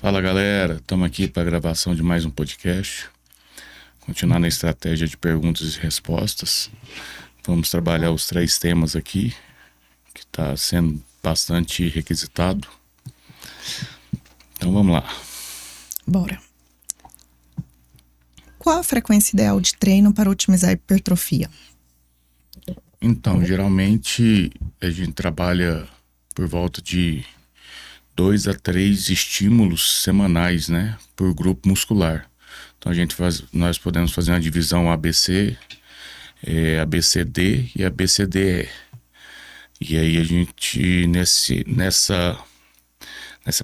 Fala galera, estamos aqui para a gravação de mais um podcast. Continuar na estratégia de perguntas e respostas. Vamos trabalhar os 3 temas aqui, que está sendo bastante requisitado. Então vamos lá. Bora. Qual a frequência ideal de treino para otimizar a hipertrofia? Então, geralmente a gente trabalha por volta de 2 a 3 estímulos semanais, né, por grupo muscular. Então nós podemos fazer uma divisão ABC, ABCD e ABCDE. E aí a gente, nessa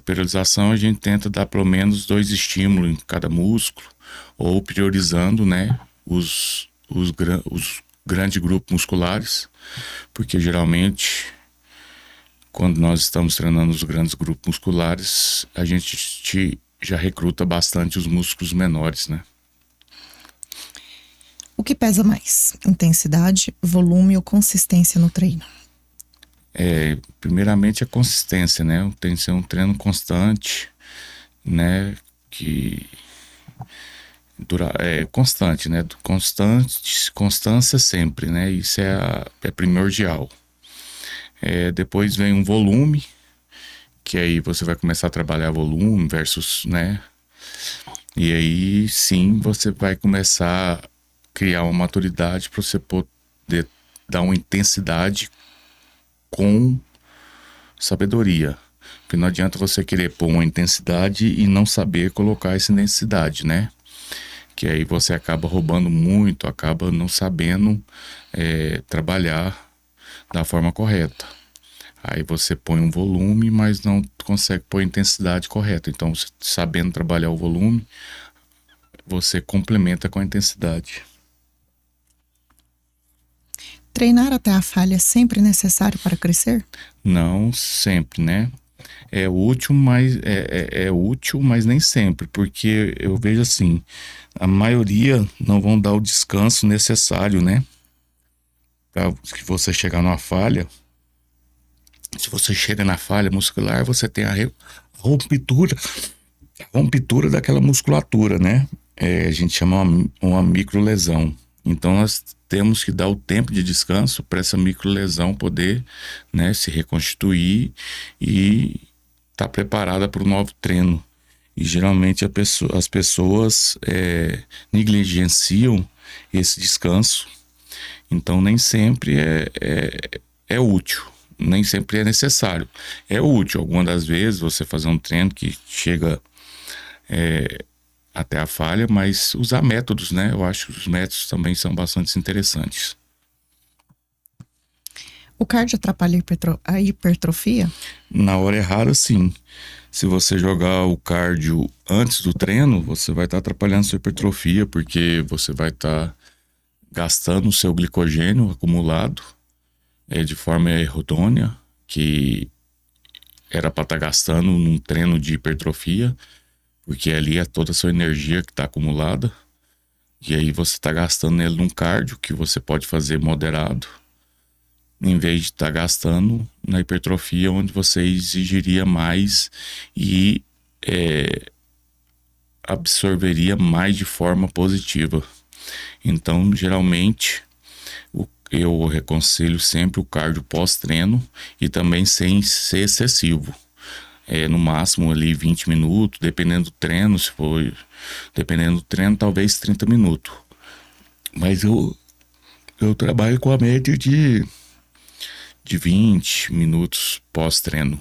periodização, a gente tenta dar pelo menos 2 estímulos em cada músculo, ou priorizando, né, os grandes grupos musculares, porque geralmente, quando nós estamos treinando os grandes grupos musculares, a gente já recruta bastante os músculos menores, né? O que pesa mais? Intensidade, volume ou consistência no treino? Primeiramente a consistência, né? Tem que ser um treino constante, né? Que constante, né? Constância sempre, né? Isso é primordial. Depois vem um volume, que aí você vai começar a trabalhar volume versus, né? E aí sim você vai começar a criar uma maturidade para você poder dar uma intensidade com sabedoria. Porque não adianta você querer pôr uma intensidade e não saber colocar essa intensidade, né? Que aí você acaba roubando muito, acaba não sabendo trabalhar da forma correta. Aí você põe um volume, mas não consegue pôr a intensidade correta. Então, sabendo trabalhar o volume, você complementa com a intensidade. Treinar até a falha é sempre necessário para crescer? Não sempre, né? É útil, mas útil, mas nem sempre, porque eu vejo assim, a maioria não vão dar o descanso necessário, né? Para que você chegar numa falha. Se você chega na falha muscular, você tem a rompitura daquela musculatura, né? A gente chama uma microlesão. Então nós temos que dar o tempo de descanso para essa microlesão poder, né, se reconstituir e estar preparada para o novo treino. E geralmente as pessoas negligenciam esse descanso. Então nem sempre é útil. Nem sempre é necessário. É útil, algumas das vezes, você fazer um treino que chega até a falha, mas usar métodos, né? Eu acho que os métodos também são bastante interessantes. O cardio atrapalha a hipertrofia? Na hora errada, sim. Se você jogar o cardio antes do treino, você vai estar atrapalhando sua hipertrofia, porque você vai estar gastando o seu glicogênio acumulado de forma errônea, que era para estar gastando num treino de hipertrofia, porque ali é toda a sua energia que está acumulada, e aí você está gastando ele num cardio que você pode fazer moderado, em vez de estar gastando na hipertrofia, onde você exigiria mais e absorveria mais de forma positiva. Então, geralmente, eu aconselho sempre o cardio pós-treino e também sem ser excessivo. No máximo ali 20 minutos, dependendo do treino, dependendo do treino, talvez 30 minutos. Mas eu trabalho com a média de 20 minutos pós-treino.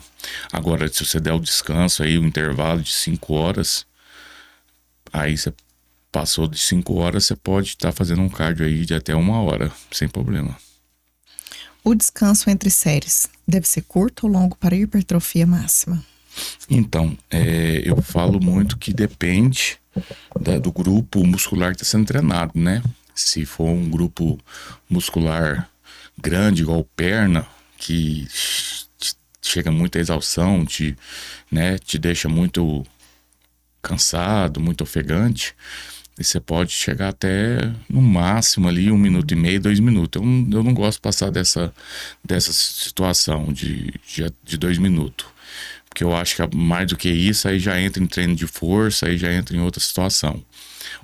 Agora, se você der o descanso aí, o intervalo de 5 horas, aí você passou de 5 horas, você pode estar fazendo um cardio aí de até 1 hora, sem problema. O descanso entre séries deve ser curto ou longo para a hipertrofia máxima? Então, eu falo muito que depende do grupo muscular que está sendo treinado, né? Se for um grupo muscular grande, igual perna, que chega muita exaustão, te deixa muito cansado, muito ofegante, e você pode chegar até no máximo ali 1 minuto e meio, 2 minutos. Eu não gosto de passar dessa situação de 2 minutos. Porque eu acho que mais do que isso, aí já entra em treino de força, aí já entra em outra situação.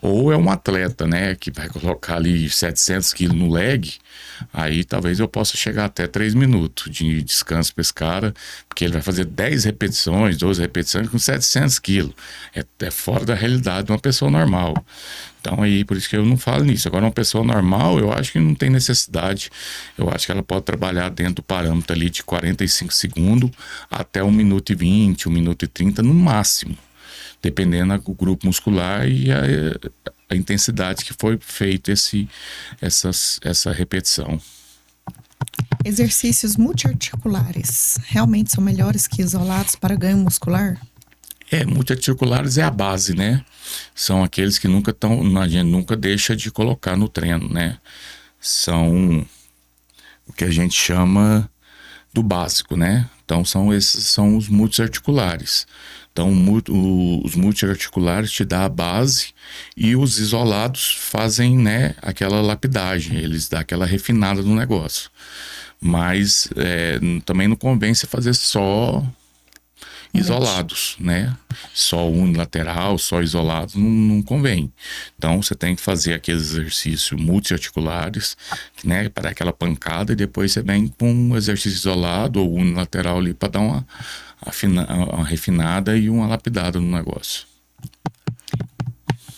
Ou é um atleta, né, que vai colocar ali 700 quilos no leg, aí talvez eu possa chegar até 3 minutos de descanso para esse cara, porque ele vai fazer 10 repetições, 12 repetições com 700 quilos. É fora da realidade de uma pessoa normal. Então aí, por isso que eu não falo nisso. Agora, uma pessoa normal, eu acho que não tem necessidade. Eu acho que ela pode trabalhar dentro do parâmetro ali de 45 segundos até 1 minuto e 20, 1 minuto e 30 no máximo, dependendo do grupo muscular e a intensidade que foi feita essa repetição. Exercícios multiarticulares realmente são melhores que isolados para ganho muscular? Multiarticulares é a base, né? São aqueles que a gente nunca deixa de colocar no treino, né? São o que a gente chama do básico, né? Então esses são os multiarticulares. Então os multiarticulares te dão a base e os isolados fazem, né, aquela lapidagem, eles dão aquela refinada no negócio. Mas também não convém você fazer só isolados, né? Só unilateral, só isolados, não convém. Então você tem que fazer aqueles exercícios multiarticulares, né? Para dar aquela pancada, e depois você vem com um exercício isolado ou unilateral ali para dar uma refinada e uma lapidada no negócio.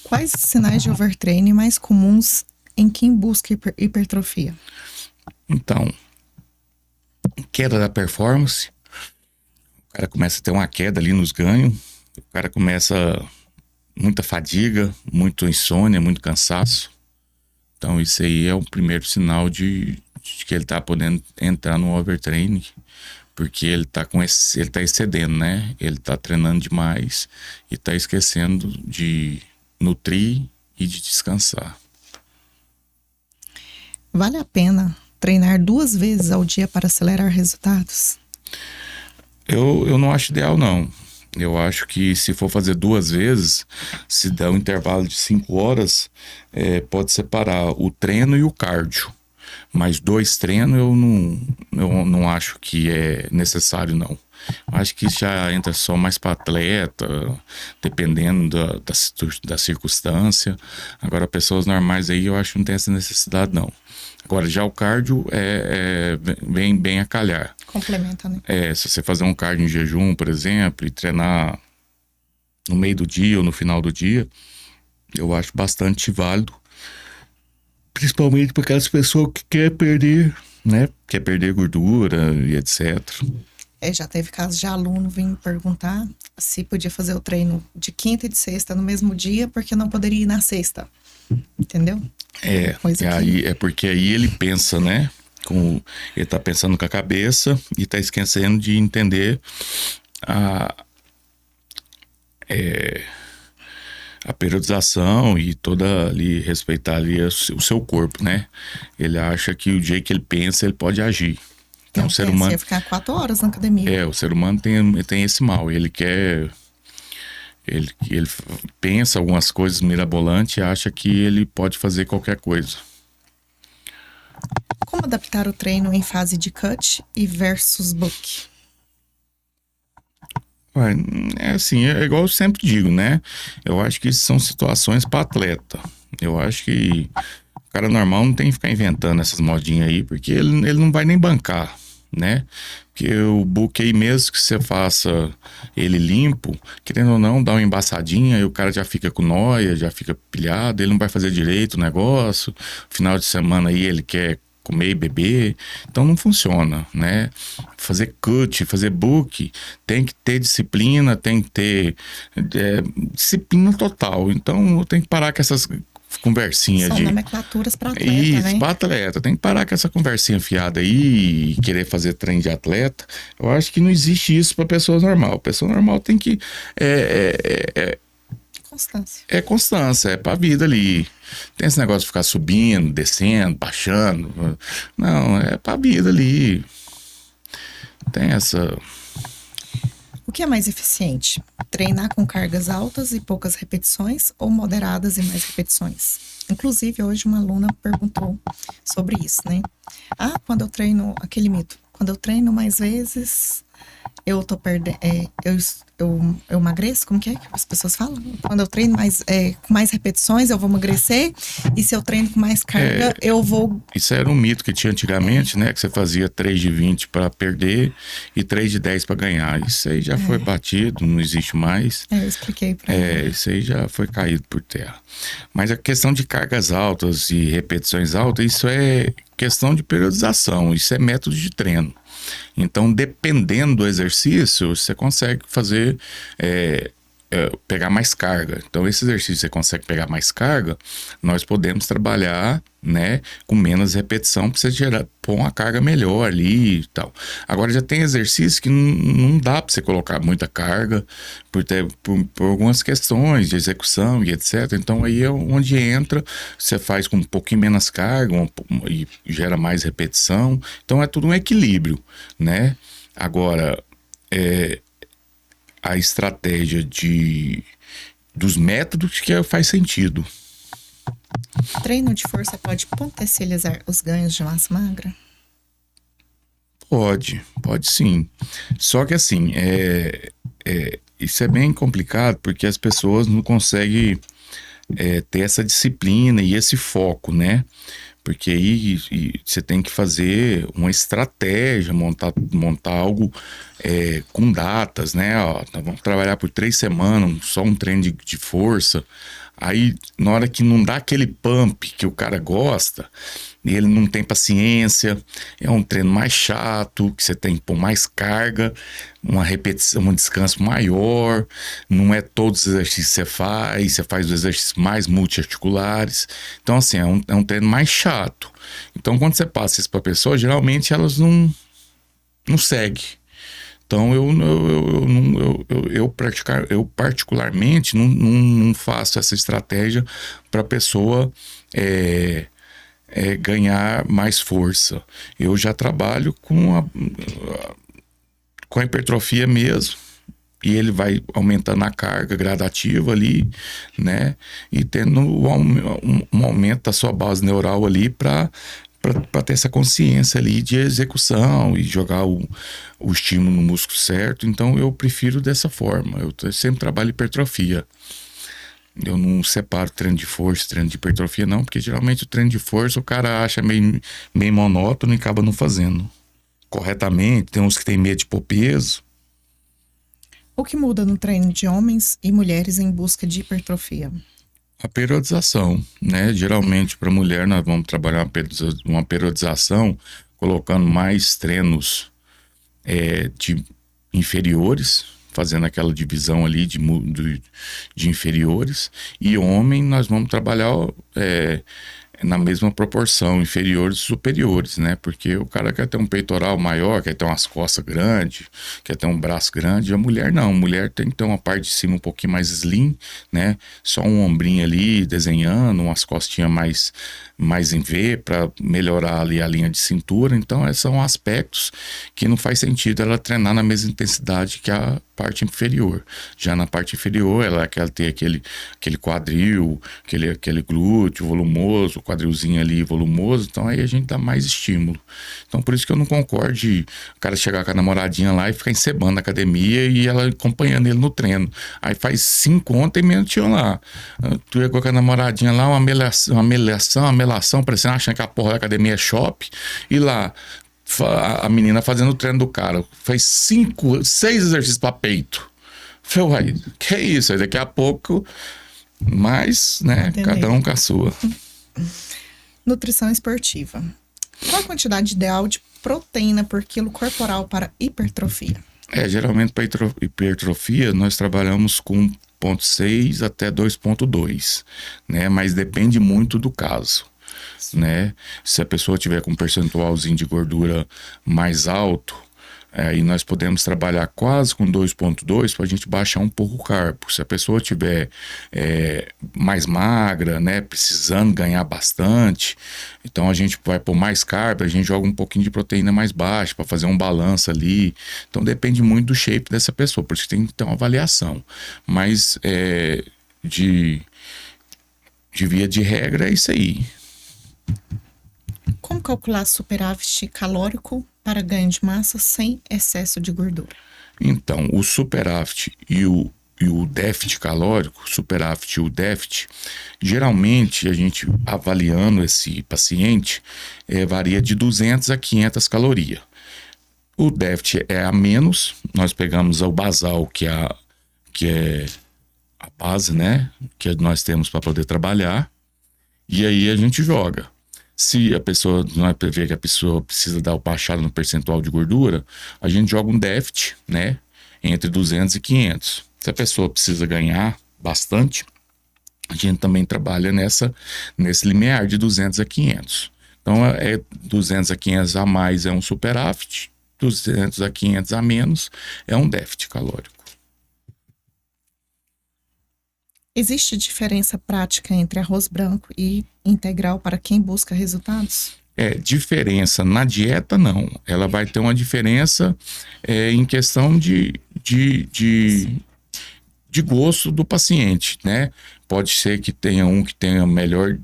Quais os sinais de overtraining mais comuns em quem busca hipertrofia? Então, queda da performance. O cara começa a ter uma queda ali nos ganhos, o cara começa muita fadiga, muito insônia, muito cansaço. Então isso aí é o primeiro sinal de que ele tá podendo entrar no overtraining, porque ele tá excedendo, né? Ele tá treinando demais e tá esquecendo de nutrir e de descansar. Vale a pena treinar 2 vezes ao dia para acelerar resultados? Eu não acho ideal, não. Eu acho que se for fazer 2 vezes, se der um intervalo de 5 horas, pode separar o treino e o cardio. Mas 2 treinos eu não acho que é necessário, não. Acho que já entra só mais para atleta, dependendo da circunstância. Agora, pessoas normais aí, eu acho que não tem essa necessidade, não. Agora, já o cardio vem bem a calhar. Complementa, né? Se você fazer um cardio em jejum, por exemplo, e treinar no meio do dia ou no final do dia, eu acho bastante válido. Principalmente para aquelas pessoas que querem perder, né? Quer perder gordura e etc. Já teve casos de aluno vir perguntar se podia fazer o treino de quinta e de sexta no mesmo dia, porque não poderia ir na sexta. Entendeu? É porque aí ele pensa, né? Ele tá pensando com a cabeça e tá esquecendo de entender a periodização e toda ali, respeitar ali o seu corpo, né? Ele acha que o jeito que ele pensa, ele pode agir. Então o ser humano... Você ia ficar 4 horas na academia. O ser humano tem esse mal, ele quer... Ele pensa algumas coisas mirabolantes e acha que ele pode fazer qualquer coisa. Como adaptar o treino em fase de cut e versus book? É igual eu sempre digo, né? Eu acho que são situações para atleta. Eu acho que o cara normal não tem que ficar inventando essas modinhas aí, porque ele não vai nem bancar, né? Porque o book aí, mesmo que você faça ele limpo, querendo ou não, dá uma embaçadinha e o cara já fica com nóia, já fica pilhado, ele não vai fazer direito o negócio. Final de semana aí ele quer comer e beber, então não funciona, né? Fazer cut, fazer book, tem que ter disciplina, tem que ter disciplina total. Então tem que parar com essas conversinhas São nomenclaturas para atleta, isso, né? para atleta. Tem que parar com essa conversinha fiada aí e querer fazer treino de atleta. Eu acho que não existe isso para pessoa normal. Pessoa normal tem que Constância. É constância, é pra vida ali. Tem esse negócio de ficar subindo, descendo, baixando. Não, é pra vida ali. Tem essa... O que é mais eficiente? Treinar com cargas altas e poucas repetições ou moderadas e mais repetições? Inclusive, hoje uma aluna perguntou sobre isso, né? Quando eu treino, aquele mito, quando eu treino mais vezes, eu tô perdendo. Eu emagreço? Como que as pessoas falam? Quando eu treino com mais repetições, eu vou emagrecer. E se eu treino com mais carga, eu vou. Isso era um mito que tinha antigamente, né? Que você fazia 3 de 20 para perder e 3 de 10 para ganhar. Isso aí já foi batido, não existe mais. Eu expliquei pra ela. Isso aí já foi caído por terra. Mas a questão de cargas altas e repetições altas, isso é questão de periodização, isso é método de treino. Então, dependendo do exercício, você consegue fazer, pegar mais carga. Então, esse exercício você consegue pegar mais carga, nós podemos trabalhar, né, com menos repetição para você pôr uma carga melhor ali e tal. Agora, já tem exercício que não dá para você colocar muita carga por algumas questões de execução e etc. Então, aí é onde entra, você faz com um pouquinho menos carga e gera mais repetição. Então, é tudo um equilíbrio, né? Agora, a estratégia dos métodos que faz sentido. Treino de força pode potencializar os ganhos de massa magra? Pode sim. Só que assim, isso é bem complicado porque as pessoas não conseguem ter essa disciplina e esse foco, né? Porque aí você tem que fazer uma estratégia, montar algo com datas, né? Ó, nós vamos trabalhar por 3 semanas, só um treino de força. Aí, na hora que não dá aquele pump que o cara gosta, e ele não tem paciência, é um treino mais chato, que você tem que pôr mais carga, uma repetição, um descanso maior, não é todos os exercícios que você faz os exercícios mais multiarticulares. Então, assim, é um treino mais chato. Então, quando você passa isso para a pessoa, geralmente elas não seguem. Então, eu particularmente não faço essa estratégia para a pessoa ganhar mais força. Eu já trabalho com a hipertrofia mesmo. E ele vai aumentando a carga gradativa ali, né? E tendo um aumento da sua base neural ali para ter essa consciência ali de execução e jogar o estímulo no músculo certo. Então eu prefiro dessa forma. Eu sempre trabalho hipertrofia. Eu não separo treino de força e treino de hipertrofia, não, porque geralmente o treino de força o cara acha meio monótono e acaba não fazendo corretamente. Tem uns que tem medo de pôr peso. O que muda no treino de homens e mulheres em busca de hipertrofia? A periodização, né? Geralmente para mulher nós vamos trabalhar uma periodização colocando mais treinos de inferiores, fazendo aquela divisão ali de inferiores, e homem nós vamos trabalhar na mesma proporção, inferiores e superiores, né? Porque o cara quer ter um peitoral maior, quer ter umas costas grandes, quer ter um braço grande. A mulher não, a mulher tem que ter uma parte de cima um pouquinho mais slim, né? Só um ombrinho ali desenhando, umas costinhas mais em V para melhorar ali a linha de cintura. Então, esses são aspectos que não faz sentido ela treinar na mesma intensidade que a parte inferior. Já na parte inferior, ela quer ter aquele quadril, aquele glúteo volumoso, quadrilzinho ali volumoso, então aí a gente dá mais estímulo. Então por isso que eu não concordo de o cara chegar com a namoradinha lá e ficar encebando na academia e ela acompanhando ele no treino. Aí faz 5 ontem mesmo tinha lá. Tu chegou com a namoradinha lá, uma melação, parecendo achando que a porra da academia é shopping, e lá a menina fazendo o treino do cara. Fez 6 exercícios para peito. Falei, uai, que é isso? Aí daqui a pouco, mas, né, Entendi. cada um com a sua. Nutrição esportiva. Qual a quantidade ideal de proteína por quilo corporal para hipertrofia? Geralmente para hipertrofia nós trabalhamos com 0,6 até 2,2, né? Mas depende muito do caso, né? Se a pessoa tiver com um percentualzinho de gordura mais alto, aí nós podemos trabalhar quase com 2,2 para a gente baixar um pouco o carbo. Se a pessoa tiver mais magra, né, precisando ganhar bastante, então a gente vai pôr mais carbo, a gente joga um pouquinho de proteína mais baixa para fazer um balanço ali. Então depende muito do shape dessa pessoa, por isso tem que ter uma avaliação. Mas de via de regra é isso aí. Como calcular superávit calórico para ganho de massa sem excesso de gordura? Então, o superávit e o déficit calórico, superávit e o déficit, geralmente a gente avaliando esse paciente varia de 200 a 500 calorias. O déficit é a menos, nós pegamos o basal, que é a base, né, que nós temos para poder trabalhar, e aí a gente joga. Se a pessoa não vê que a pessoa precisa dar o baixado no percentual de gordura, a gente joga um déficit, né, entre 200 e 500. Se a pessoa precisa ganhar bastante, a gente também trabalha nesse limiar de 200 a 500. Então, 200 a 500 a mais é um superávit, 200 a 500 a menos é um déficit calórico. Existe diferença prática entre arroz branco e integral para quem busca resultados? Diferença na dieta, não. Ela vai ter uma diferença em questão de gosto do paciente, né? Pode ser que tenha um que tenha melhor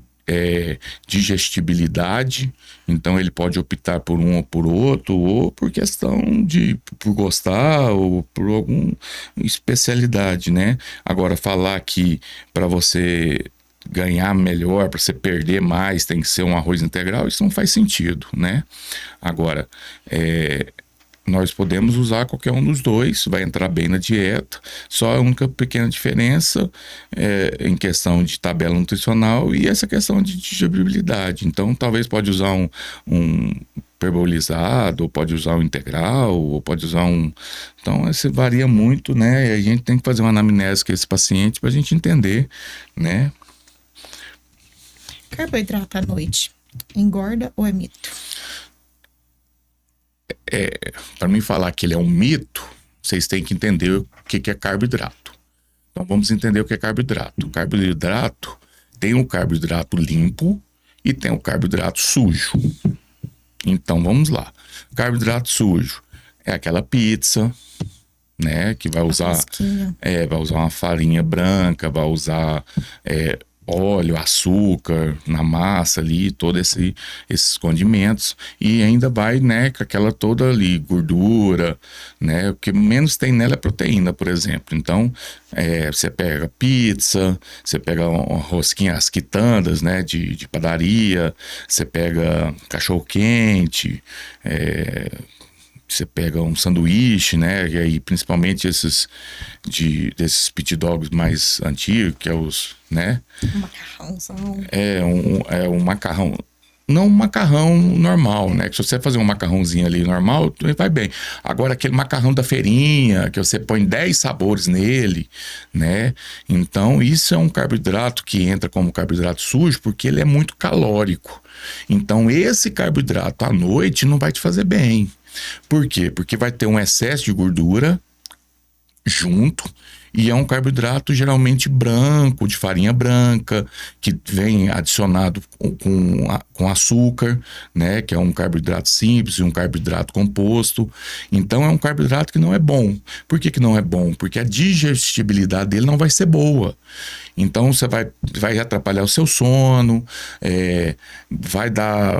digestibilidade, então ele pode optar por um ou por outro, ou por questão por gostar, ou por alguma especialidade, né? Agora, falar que para você ganhar melhor, para você perder mais, tem que ser um arroz integral, isso não faz sentido, né? Agora, nós podemos usar qualquer um dos dois, vai entrar bem na dieta, só a única pequena diferença em questão de tabela nutricional e essa questão de digestibilidade. Então, talvez pode usar um hiperbolizado, ou pode usar um integral, ou pode usar um... Então, isso varia muito, né? E a gente tem que fazer uma anamnese com esse paciente para a gente entender, né? Carboidrato à noite, engorda ou é mito? Para mim falar que ele é um mito, vocês têm que entender o que é carboidrato. Então vamos entender o que é carboidrato. O carboidrato tem o carboidrato limpo e tem o carboidrato sujo. Então vamos lá. Carboidrato sujo é aquela pizza, né, que vai usar uma farinha branca, vai usar óleo, açúcar na massa ali, todos esses condimentos, e ainda vai, né, com aquela toda ali, gordura, né, o que menos tem nela é proteína, por exemplo. Então, você pega pizza, você pega uma rosquinha, as quitandas, né, de padaria, você pega cachorro-quente, você pega um sanduíche, né? E aí, principalmente desses pit dogs mais antigos, que é os, né? Um macarrãozão. Um macarrão. Não um macarrão normal, né? Que se você fazer um macarrãozinho ali normal, vai bem. Agora, aquele macarrão da feirinha, que você põe 10 sabores nele, né? Então, isso é um carboidrato que entra como carboidrato sujo, porque ele é muito calórico. Então, esse carboidrato à noite não vai te fazer bem. Por quê? Porque vai ter um excesso de gordura junto, e é um carboidrato geralmente branco, de farinha branca, que vem adicionado com açúcar, né? Que é um carboidrato simples e um carboidrato composto. Então é um carboidrato que não é bom. Por que não é bom? Porque a digestibilidade dele não vai ser boa. Então você vai atrapalhar o seu sono, vai dar...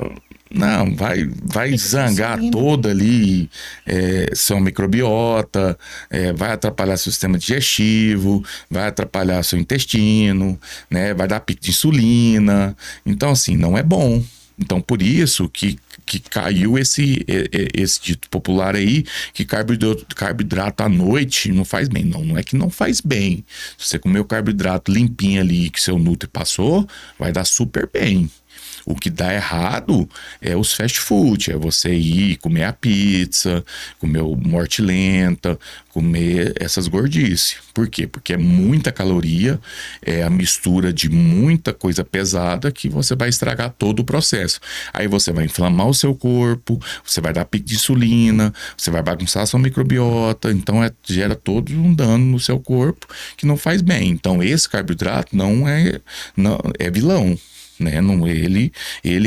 Não, vai zangar toda ali seu microbiota, vai atrapalhar seu sistema digestivo, vai atrapalhar seu intestino, né? Vai dar pico de insulina. Então, assim, não é bom. Então, por isso que caiu esse dito popular aí, que carboidrato à noite não faz bem. Não é que não faz bem. Se você comer o carboidrato limpinho ali, que seu Nutri passou, vai dar super bem. O que dá errado é os fast food, é você ir comer a pizza, comer o morte lenta, comer essas gordices. Por quê? Porque é muita caloria, é a mistura de muita coisa pesada que você vai estragar todo o processo. Aí você vai inflamar o seu corpo, você vai dar pico de insulina, você vai bagunçar a sua microbiota, então gera todo um dano no seu corpo que não faz bem. Então esse carboidrato não é vilão. Né? Não, ele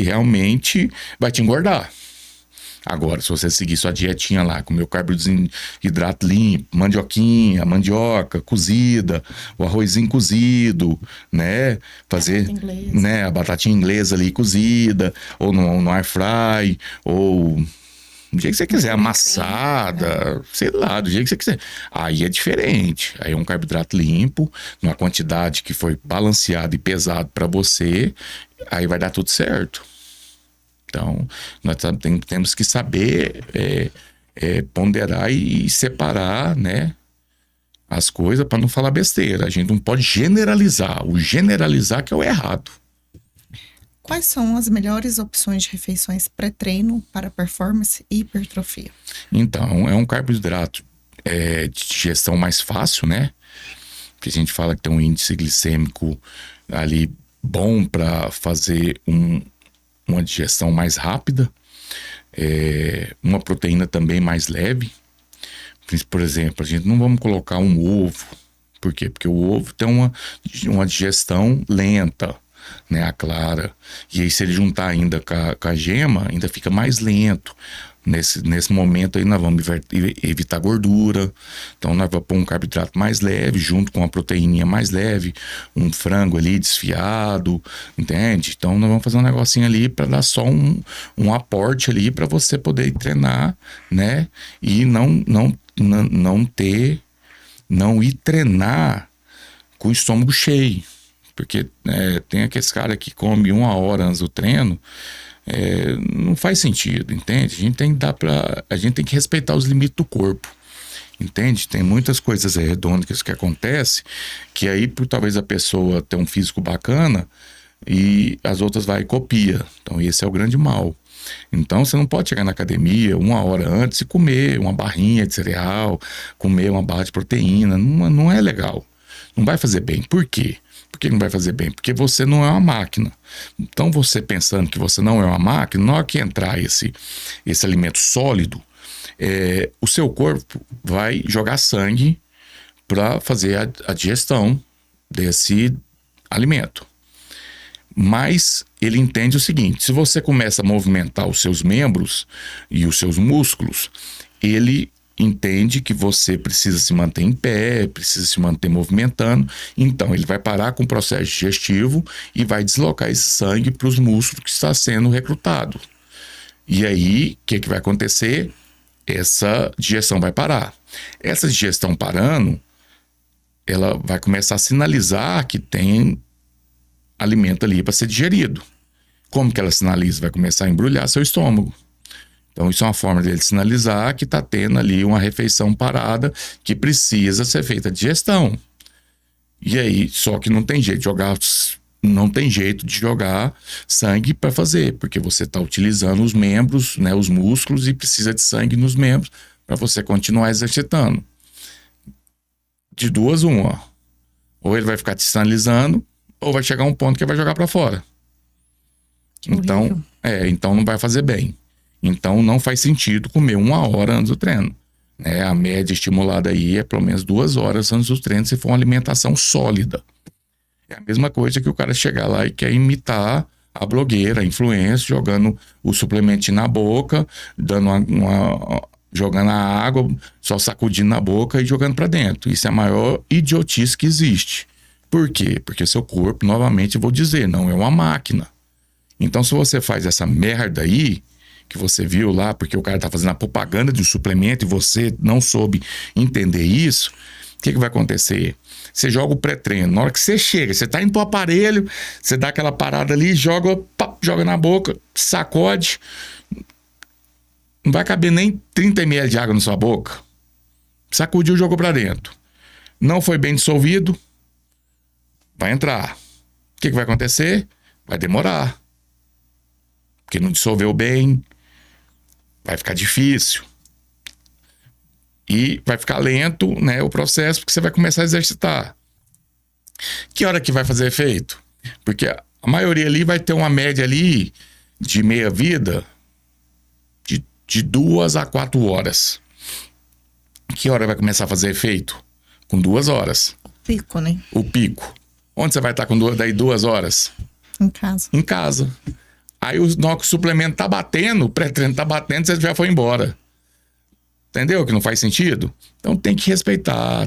realmente vai te engordar. Agora, se você seguir sua dietinha lá, comer o carboidrato limpo, mandioca cozida, o arrozinho cozido, né? Fazer, né, a batatinha inglesa ali cozida, ou no air fry, ou Do jeito que você quiser, amassada, sei lá, do jeito que você quiser. Aí é diferente. Aí é um carboidrato limpo, numa quantidade que foi balanceada e pesado para você, aí vai dar tudo certo. Então, nós temos que saber ponderar e separar, né, as coisas para não falar besteira. A gente não pode generalizar. O generalizar que é o errado. Quais são as melhores opções de refeições pré-treino para performance e hipertrofia? Então, é um carboidrato de digestão mais fácil, né? Que a gente fala que tem um índice glicêmico ali bom para fazer uma digestão mais rápida. Uma proteína também mais leve. Por exemplo, a gente não vamos colocar um ovo. Por quê? Porque o ovo tem uma digestão lenta, né, a clara. E aí, se ele juntar ainda com a gema, ainda fica mais lento. Nesse momento aí, nós vamos evitar gordura. Então, nós vamos pôr um carboidrato mais leve, junto com uma proteína mais leve, um frango ali desfiado, entende? Então, nós vamos fazer um negocinho ali para dar só um aporte ali para você poder treinar, né? E não ir treinar com o estômago cheio. Porque tem aqueles caras que comem 1 hora antes do treino, não faz sentido, entende? A gente tem que respeitar os limites do corpo, entende? Tem muitas coisas redondas que acontecem, que aí por talvez a pessoa ter um físico bacana e as outras vai e copia. Então esse é o grande mal. Então você não pode chegar na academia 1 hora antes e comer uma barrinha de cereal, comer uma barra de proteína. Não é legal. Não vai fazer bem. Por quê? Por que não vai fazer bem? Porque você não é uma máquina. Então você pensando que você não é uma máquina, na hora que entrar esse alimento sólido, o seu corpo vai jogar sangue para fazer a digestão desse alimento. Mas ele entende o seguinte: se você começa a movimentar os seus membros e os seus músculos, ele entende que você precisa se manter em pé, precisa se manter movimentando, então ele vai parar com o processo digestivo e vai deslocar esse sangue para os músculos que está sendo recrutado. E aí, o que vai acontecer? Essa digestão vai parar. Essa digestão parando, ela vai começar a sinalizar que tem alimento ali para ser digerido. Como que ela sinaliza? Vai começar a embrulhar seu estômago. Então isso é uma forma dele sinalizar que está tendo ali uma refeição parada que precisa ser feita a digestão. E aí, só que não tem jeito de jogar sangue para fazer, porque você está utilizando os membros, né, os músculos, e precisa de sangue nos membros para você continuar exercitando. De duas, uma. Ou ele vai ficar te sinalizando, ou vai chegar um ponto que vai jogar para fora. Então não vai fazer bem. Então não faz sentido comer 1 hora antes do treino. A média estimulada aí é pelo menos 2 horas antes do treino, se for uma alimentação sólida. É a mesma coisa que o cara chegar lá e quer imitar a blogueira, a influencer, jogando o suplemento na boca, dando jogando a água, só sacudindo na boca e jogando para dentro. Isso é a maior idiotice que existe. Por quê? Porque seu corpo, novamente eu vou dizer, não é uma máquina. Então se você faz essa merda aí, que você viu lá, porque o cara tá fazendo a propaganda de um suplemento e você não soube entender isso, o que vai acontecer? Você joga o pré-treino, na hora que você chega, você tá indo pro aparelho, você dá aquela parada ali, joga na boca, sacode, não vai caber nem 30 ml de água na sua boca. Sacudiu, jogou pra dentro. Não foi bem dissolvido, vai entrar. O que vai acontecer? Vai demorar. Porque não dissolveu bem, vai ficar difícil. E vai ficar lento, né, o processo, porque você vai começar a exercitar. Que hora que vai fazer efeito? Porque a maioria ali vai ter uma média ali de meia-vida de 2 a 4 horas. Que hora vai começar a fazer efeito? Com 2 horas. O pico, né? O pico. Onde você vai estar com 2 horas? Em casa. Em casa. Aí o suplemento tá batendo, o pré-treino tá batendo, você já foi embora. Entendeu que não faz sentido? Então tem que respeitar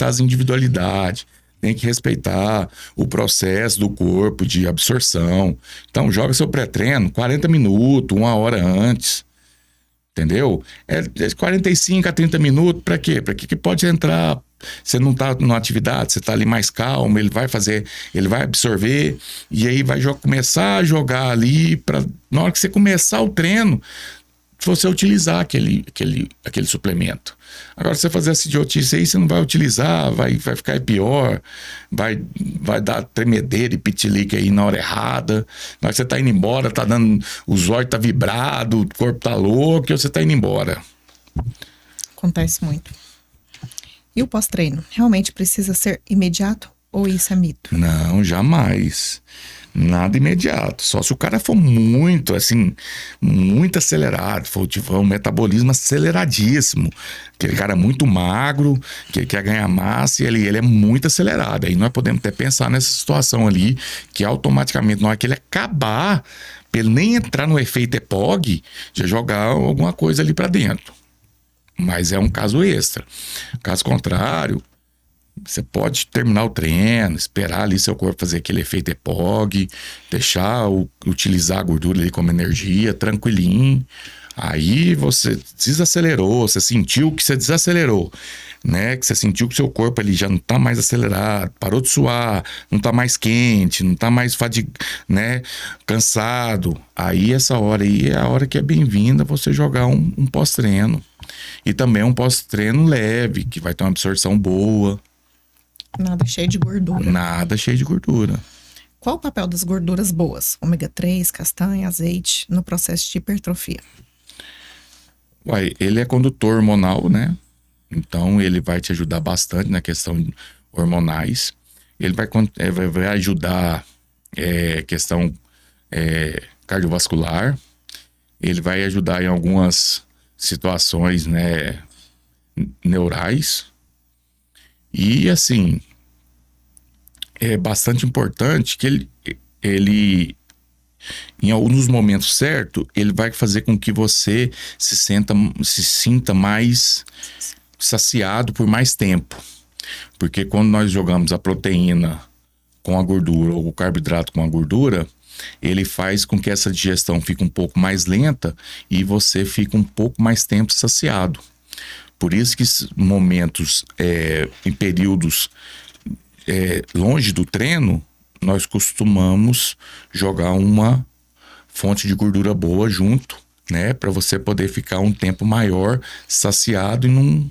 as individualidades, tem que respeitar o processo do corpo de absorção. Então joga seu pré-treino 40 minutos, 1 hora antes. entendeu? É de 45 a 30 minutos, para quê? Para que pode entrar, você não tá numa atividade, você tá ali mais calmo, ele vai absorver, e aí vai começar a jogar ali, na hora que você começar o treino, você utilizar aquele suplemento. Agora, se você fazer essa idiotice aí, você não vai utilizar, vai ficar pior, vai dar tremedeira e pitilique aí na hora errada. Na hora que você tá indo embora, tá dando, os olhos tá vibrado, o corpo tá louco, e você tá indo embora. Acontece muito. E o pós-treino? Realmente precisa ser imediato ou isso é mito? Não, jamais. Nada imediato. Só se o cara for muito, assim, muito acelerado, tiver um metabolismo aceleradíssimo. Aquele cara muito magro, que ele quer ganhar massa e ele é muito acelerado. Aí nós podemos até pensar nessa situação ali, que automaticamente, na hora que ele acabar, pra ele nem entrar no efeito EPOG, já jogar alguma coisa ali pra dentro. Mas é um caso extra. Caso contrário, você pode terminar o treino, esperar ali seu corpo fazer aquele efeito EPOG, utilizar a gordura ali como energia, tranquilinho. Aí você desacelerou, você sentiu que você desacelerou, né? Que você sentiu que seu corpo ali já não tá mais acelerado, parou de suar, não tá mais quente, não tá mais né? Cansado. Aí essa hora aí é a hora que é bem-vinda você jogar um pós-treino. E também um pós-treino leve, que vai ter uma absorção boa. Nada cheio de gordura. Nada cheio de gordura. Qual o papel das gorduras boas, ômega 3, castanha, azeite, no processo de hipertrofia? Ele é condutor hormonal, né? Então ele vai te ajudar bastante na questão hormonais. Ele vai ajudar questão cardiovascular. Ele vai ajudar em algumas situações, né, neurais. E assim, é bastante importante que ele em alguns momentos certos, ele vai fazer com que você se sinta mais saciado por mais tempo. Porque quando nós jogamos a proteína com a gordura ou o carboidrato com a gordura, ele faz com que essa digestão fique um pouco mais lenta e você fica um pouco mais tempo saciado. Por isso que momentos, em períodos longe do treino, nós costumamos jogar uma fonte de gordura boa junto, né? Para você poder ficar um tempo maior saciado e não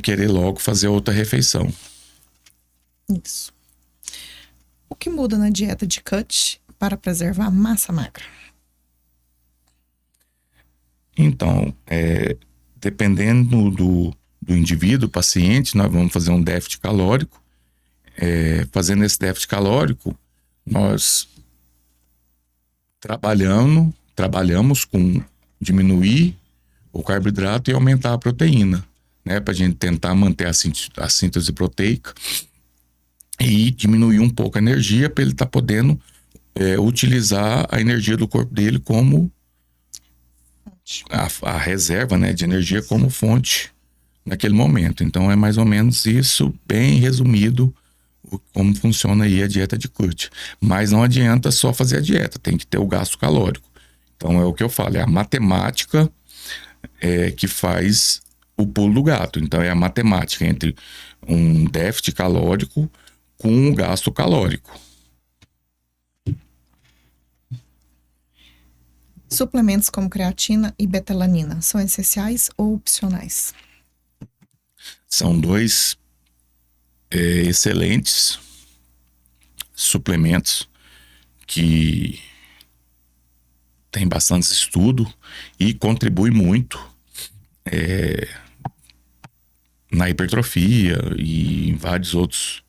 querer logo fazer outra refeição. Isso. O que muda na dieta de cut para preservar a massa magra? Então, dependendo do indivíduo, paciente, nós vamos fazer um déficit calórico. Fazendo esse déficit calórico, nós trabalhamos com diminuir o carboidrato e aumentar a proteína, né? Para a gente tentar manter a síntese proteica e diminuir um pouco a energia para ele estar podendo utilizar a energia do corpo dele como a reserva, né, de energia como fonte naquele momento. Então é mais ou menos isso, bem resumido, como funciona aí a dieta de cut. Mas não adianta só fazer a dieta, tem que ter o gasto calórico. Então é o que eu falo, é a matemática que faz o pulo do gato. Então é a matemática entre um déficit calórico com um gasto calórico. Suplementos como creatina e betalanina são essenciais ou opcionais? São dois excelentes suplementos que tem bastante estudo e contribui muito na hipertrofia e em vários outros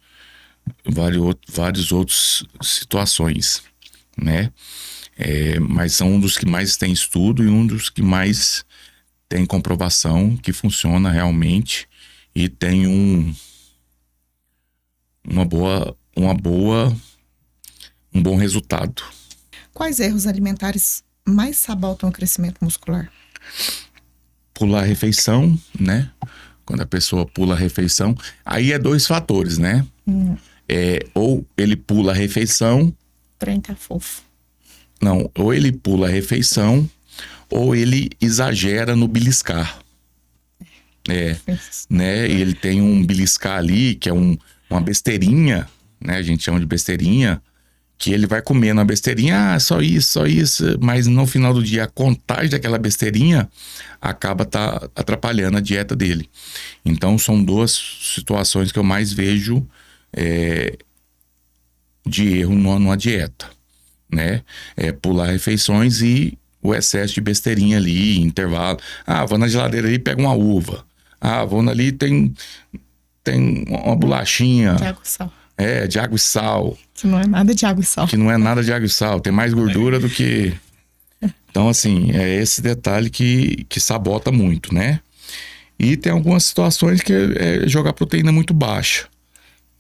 situações, né? Mas são um dos que mais tem estudo e um dos que mais tem comprovação que funciona realmente e tem um bom resultado. Quais erros alimentares mais sabotam o crescimento muscular? Pular a refeição, né? Quando a pessoa pula a refeição, aí é dois fatores, né? Ou ele pula a refeição. Trem tá fofo. Não, ou ele pula a refeição, ou ele exagera no beliscar. Né? E ele tem um beliscar ali, que é uma besteirinha, né? A gente chama de besteirinha, que ele vai comendo a besteirinha, só isso, mas no final do dia a contagem daquela besteirinha acaba atrapalhando a dieta dele. Então são duas situações que eu mais vejo de erro numa dieta, né? Pular refeições e o excesso de besteirinha ali, intervalo. Vou na geladeira ali e pego uma uva. Vou ali tem uma bolachinha. De água e sal. De água e sal. Que não é nada de água e sal. Que não é nada de água e sal. Tem mais gordura do que... Então, assim, é esse detalhe que sabota muito, né? E tem algumas situações que é jogar proteína muito baixa,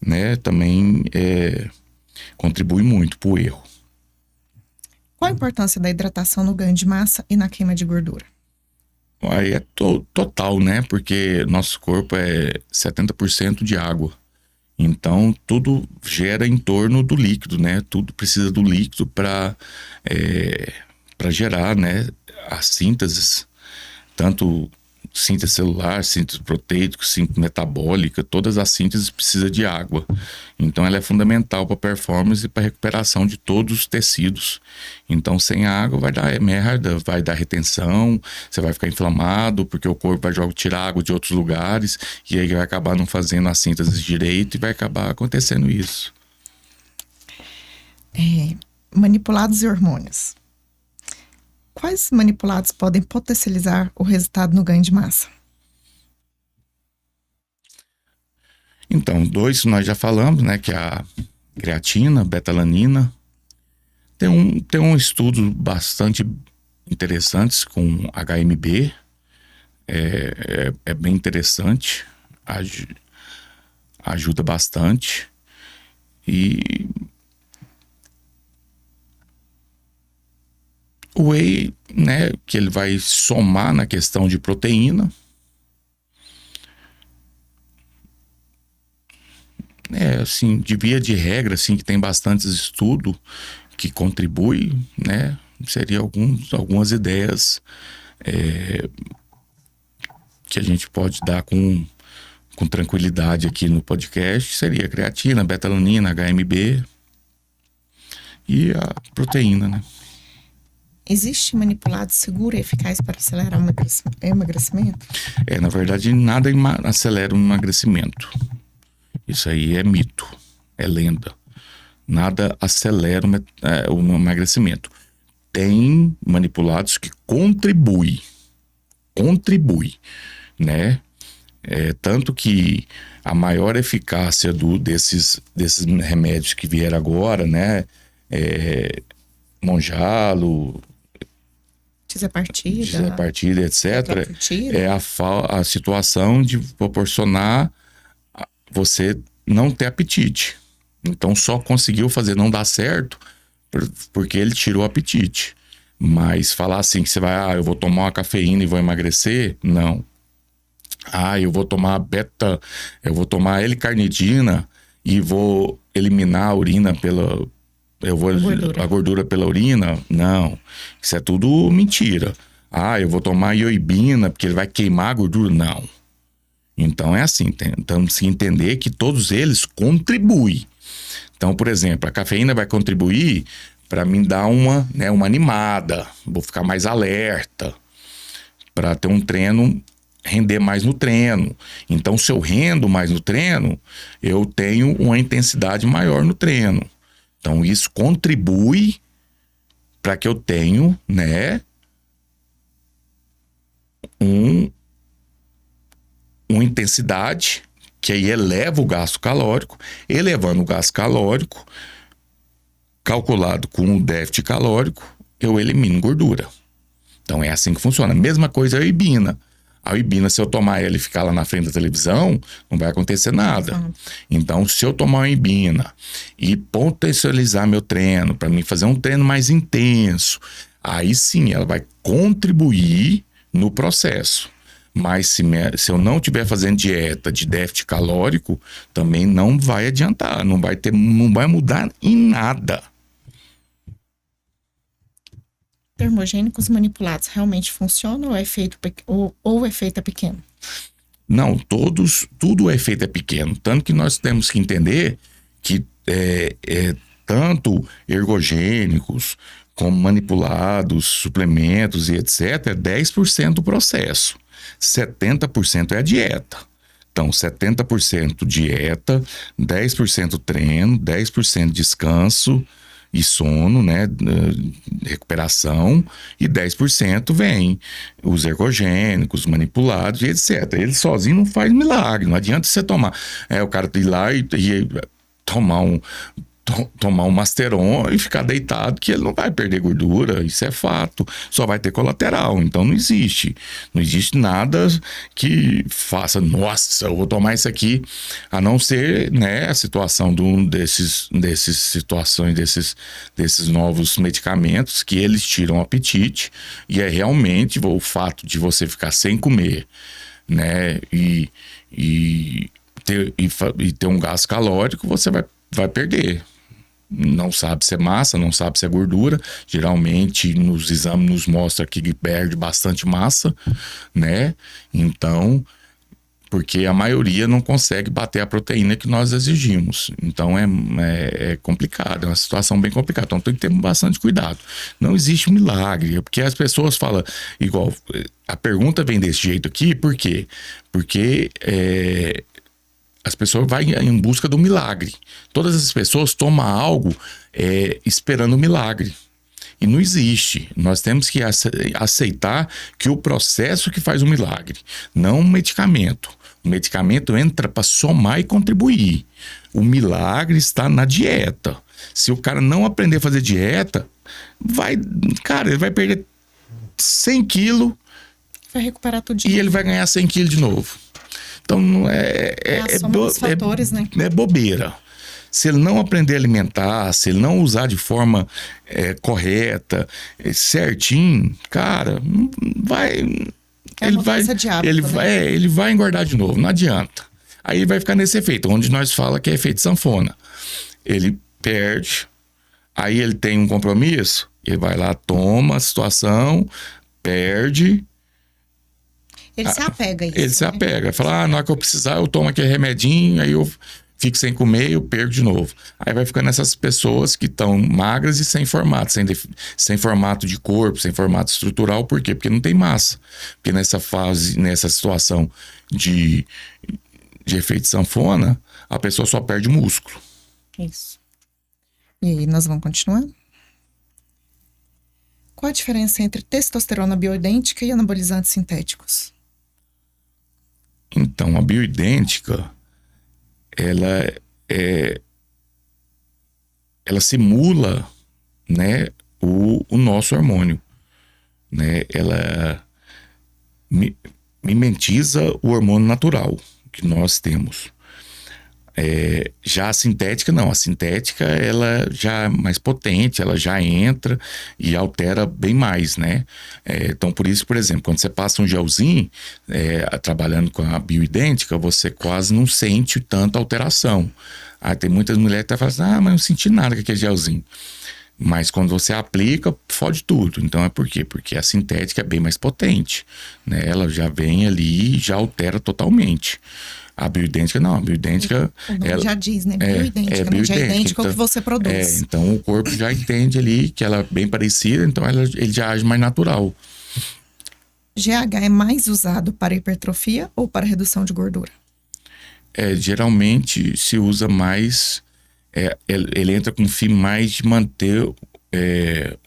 né? Também contribui muito pro erro. Qual a importância da hidratação no ganho de massa e na queima de gordura? Aí é total, né? Porque nosso corpo é 70% de água. Então, tudo gira em torno do líquido, né? Tudo precisa do líquido para gerar, né? As sínteses, tanto síntese celular, síntese proteica, síntese metabólica, todas as sínteses precisam de água. Então, ela é fundamental para a performance e para a recuperação de todos os tecidos. Então, sem água vai dar merda, vai dar retenção, você vai ficar inflamado, porque o corpo vai tirar água de outros lugares, e aí vai acabar não fazendo a síntese direito e vai acabar acontecendo isso. Manipulados e hormônios. Quais manipulados podem potencializar o resultado no ganho de massa? Então, dois nós já falamos, né? Que é a creatina, betalanina. Tem um estudo bastante interessantes com HMB. É bem interessante. Ajuda bastante. E o whey, né, que ele vai somar na questão de proteína. Assim, de via de regra, assim, que tem bastantes estudos que contribui, né, seria algumas ideias que a gente pode dar com tranquilidade aqui no podcast, seria creatina, betalanina, HMB e a proteína, né. Existe manipulado seguro e eficaz para acelerar o emagrecimento? Na verdade, nada acelera o emagrecimento. Isso aí é mito, é lenda. Nada acelera o emagrecimento. Tem manipulados que contribui, né? Tanto que a maior eficácia desses remédios que vieram agora, né? Monjalo, Tisapartida, etc. É a situação de proporcionar você não ter apetite. Então só conseguiu fazer não dar certo porque ele tirou o apetite. Mas falar assim que você vai, eu vou tomar uma cafeína e vou emagrecer, não. Eu vou tomar L-carnitina e vou eliminar a urina a gordura pela urina? Não. Isso é tudo mentira. Eu vou tomar ioibina porque ele vai queimar a gordura? Não. Então é assim, temos que entender que todos eles contribuem. Então, por exemplo, a cafeína vai contribuir para mim dar uma animada, vou ficar mais alerta, para ter um treino, render mais no treino. Então, se eu rendo mais no treino, eu tenho uma intensidade maior no treino. Então, isso contribui para que eu tenha, né, uma intensidade que aí eleva o gasto calórico. Elevando o gasto calórico, calculado com o déficit calórico, eu elimino gordura. Então, é assim que funciona. Mesma coisa a ioibina. A ioibina, se eu tomar ela e ficar lá na frente da televisão, não vai acontecer nada. Então, se eu tomar uma ioibina e potencializar meu treino, para mim fazer um treino mais intenso, aí sim, ela vai contribuir no processo. Mas se eu não estiver fazendo dieta de déficit calórico, também não vai adiantar, não vai mudar em nada. Termogênicos manipulados realmente funcionam ou ou o efeito é pequeno? Não, tudo o efeito é pequeno. Tanto que nós temos que entender que tanto ergogênicos como manipulados, suplementos e etc., é 10% do processo. 70% é a dieta. Então, 70% dieta, 10% treino, 10% descanso e sono, né, recuperação, e 10% vem os ergogênicos, manipulados e etc. Ele sozinho não faz milagre, não adianta você tomar, o cara ir lá e tomar um Masteron e ficar deitado, que ele não vai perder gordura, isso é fato, só vai ter colateral. Então não existe nada que faça, nossa, eu vou tomar isso aqui, a não ser, né, a situação desses novos medicamentos que eles tiram o apetite, e é realmente o fato de você ficar sem comer, né, e ter um gasto calórico, você vai perder. Não sabe se é massa, não sabe se é gordura. Geralmente nos exames nos mostra que perde bastante massa, né? Então, porque a maioria não consegue bater a proteína que nós exigimos. Então é complicado, é uma situação bem complicada. Então tem que ter bastante cuidado. Não existe milagre, porque as pessoas falam, igual, a pergunta vem desse jeito aqui, por quê? Porque as pessoas vão em busca do milagre. Todas as pessoas tomam algo esperando o milagre. E não existe. Nós temos que aceitar que o processo que faz o milagre, não o medicamento. O medicamento entra para somar e contribuir. O milagre está na dieta. Se o cara não aprender a fazer dieta, ele vai perder 100 quilos. Vai recuperar tudo e ele vai ganhar 100 quilos de novo. Então a soma dos fatores, né? É bobeira. Se ele não aprender a alimentar, se ele não usar de forma correta, certinho, cara, vai. Ele vai engordar de novo, não adianta. Aí vai ficar nesse efeito, onde nós fala que é efeito sanfona. Ele perde, aí ele tem um compromisso, ele vai lá, toma a situação, perde. Ele se apega a isso. Ele se apega. Fala, na hora que eu precisar, eu tomo aquele remedinho, aí eu fico sem comer e eu perco de novo. Aí vai ficando essas pessoas que estão magras e sem formato, sem formato de corpo, sem formato estrutural. Por quê? Porque não tem massa. Porque nessa situação de efeito sanfona, a pessoa só perde músculo. Isso. E aí, nós vamos continuar? Qual a diferença entre testosterona bioidêntica e anabolizantes sintéticos? Então, a bioidêntica, ela simula, né, o nosso hormônio, né? Ela mimetiza o hormônio natural que nós temos. Já a sintética, não. A sintética, ela já é mais potente, ela já entra e altera bem mais, né? Então, por isso, por exemplo, quando você passa um gelzinho, trabalhando com a bioidêntica, você quase não sente tanta alteração. Aí tem muitas mulheres que falam assim, mas não senti nada com aquele gelzinho. Mas quando você aplica, fode tudo. Então é por quê? Porque a sintética é bem mais potente, né? Ela já vem ali e já altera totalmente. A bioidêntica não, a bioidêntica... Ela já diz, né? Bioidêntica, bioidêntica, já é idêntica ao que você produz. Então o corpo já entende ali que ela é bem parecida, então ele já age mais natural. GH é mais usado para hipertrofia ou para redução de gordura? Geralmente se usa mais... ele entra com o fim mais de manter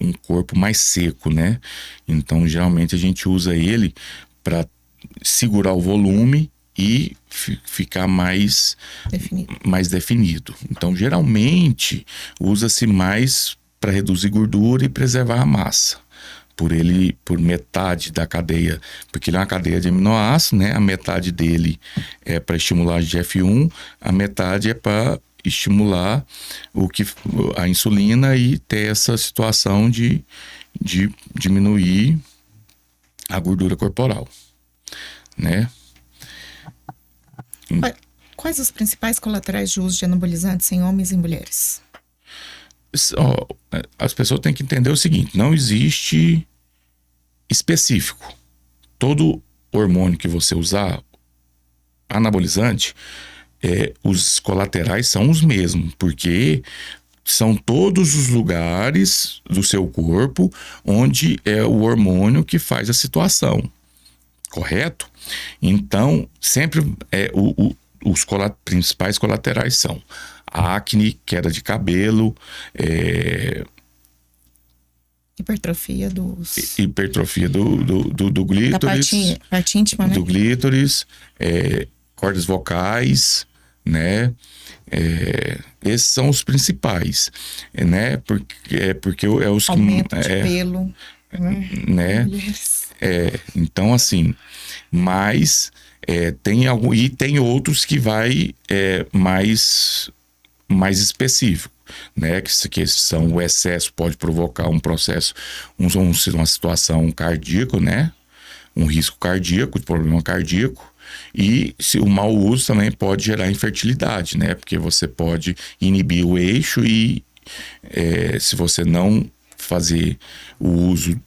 um corpo mais seco, né? Então geralmente a gente usa ele para segurar o volume e ficar mais definido. Então, geralmente, usa-se mais para reduzir gordura e preservar a massa. Por metade da cadeia, porque ele é uma cadeia de aminoácidos, né? A metade dele é para estimular a GF1, a metade é para estimular a insulina e ter essa situação de diminuir a gordura corporal, né? Quais os principais colaterais de uso de anabolizantes em homens e mulheres? Ó, as pessoas têm que entender o seguinte: não existe específico. Todo hormônio que você usar, anabolizante, os colaterais são os mesmos, porque são todos os lugares do seu corpo onde é o hormônio que faz a situação, correto? Então, sempre os principais colaterais são acne, queda de cabelo, Hipertrofia dos... hipertrofia do Da glítoris, parte íntima, né? do glítoris, cordas vocais, né? Esses são os principais, né? Porque é os Aumento que de pelo. né? Mulheres. Então assim, mas tem algum e tem outros que vai mais específico, né? Que são o excesso pode provocar um processo, uma situação cardíaca, né? Um risco cardíaco, de problema cardíaco. E se o mau uso também pode gerar infertilidade, né? Porque você pode inibir o eixo e se você não fazer o uso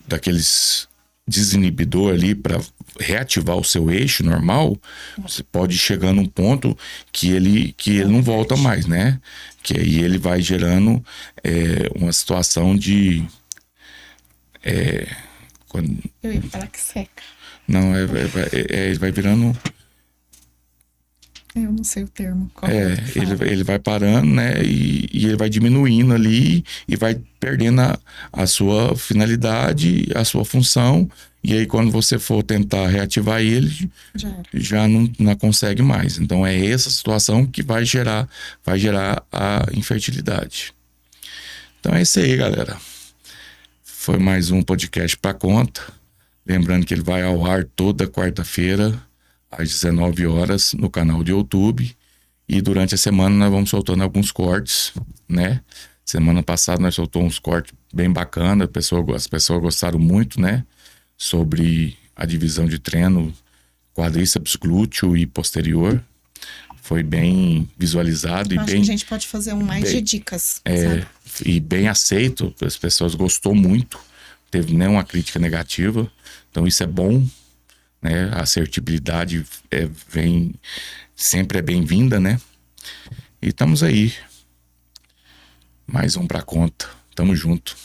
daqueles desinibidor ali para reativar o seu eixo normal, você pode chegar num ponto que ele não volta mais, né? Que aí ele vai gerando uma situação de quando, Eu ia falar que seca. não, vai virando. Eu não sei o termo correto. Ele vai parando, né? E ele vai diminuindo ali e vai perdendo a sua finalidade, a sua função. E aí, quando você for tentar reativar ele, já não consegue mais. Então, é essa situação que vai gerar a infertilidade. Então, é isso aí, galera. Foi mais um podcast para conta. Lembrando que ele vai ao ar toda quarta-feira, às 19 horas, no canal de YouTube. E durante a semana nós vamos soltando alguns cortes, né? Semana passada nós soltamos uns cortes bem bacanas, as pessoas gostaram muito, né? Sobre a divisão de treino quadríceps, glúteo e posterior. Foi bem visualizado. Acho que a gente pode fazer mais de dicas, sabe? E bem aceito, as pessoas gostou muito, teve nenhuma crítica negativa, então isso é bom, né? A assertibilidade sempre é bem-vinda, né? E estamos aí, mais um pra conta, tamo junto.